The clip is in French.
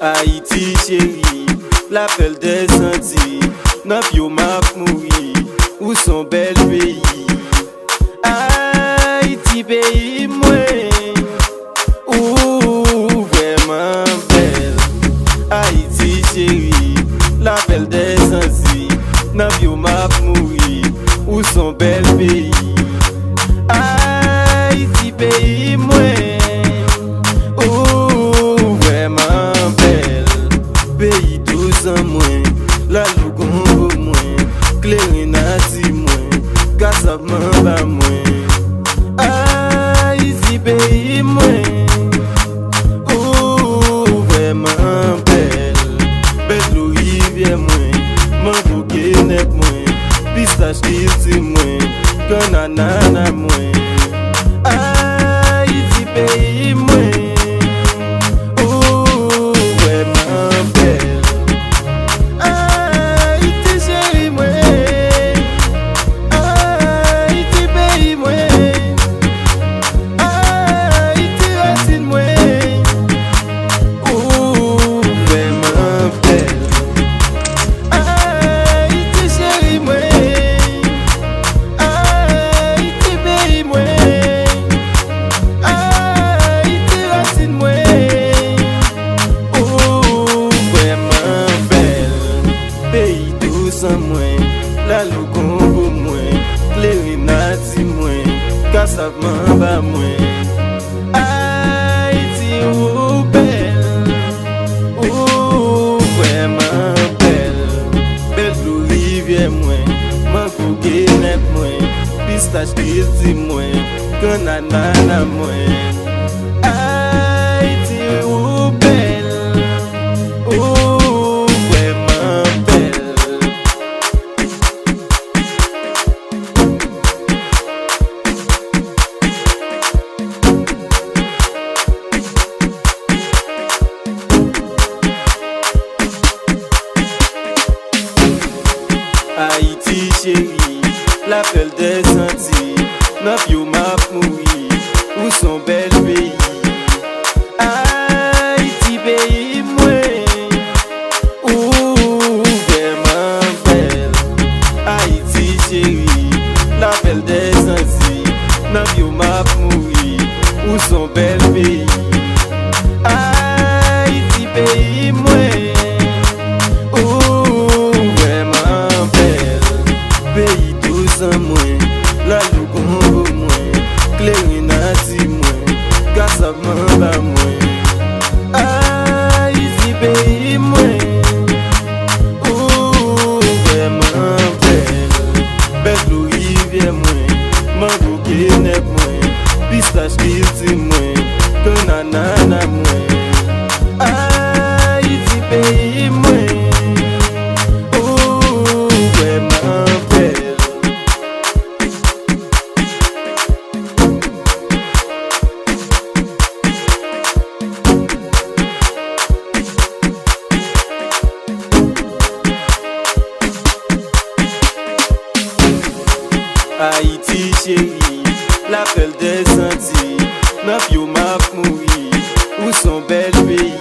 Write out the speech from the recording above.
Haïti chérie, l'appel des Antilles, n'a pio m'a mouri, où son bel pays. Haïti pays moins, ou vraiment belle. Haïti chérie, l'appel des Antilles, n'a pio m'a mouri, où son bel pays. Haïti pays moins. Pays tous en moins, la lougon moins, clérinati moins, gassavement bas moins. Haïti pays moins, oh vraiment belle, belle l'eau rivière moins, mango guénette moins, pistache kilti moins, cananana moins. Haïti pays moins. La lougon pour moi, clérinati moins, cassavement bas moins. Haïti ou belle, ou vraiment belle, belle l'eau rivière moins, mango guénette moins, pistache kilti moins, cananana moins. Haïti ou belle, ou vraiment belle. Haïti chérie, l'appel des Antilles, n'a pio m'a mouri, où son bel pays. Haïti pays moins, ou vraiment belle. Haïti chérie, l'appel des Antilles, n'a pio m'a mouri, où son bel pays. Haïti pays moins. Pays tous en moins, la lougon moins, clérinati moins, cassavement bas moins. Haïti pays moins, oh vraiment belle, belle l'eau rivière moins, mango guénette moins, pistache kilti moins, cananana moins. Haïti pays moins. Haïti chérie, l'appel des Antilles, n'a pio m'a mouri, où son bel pays.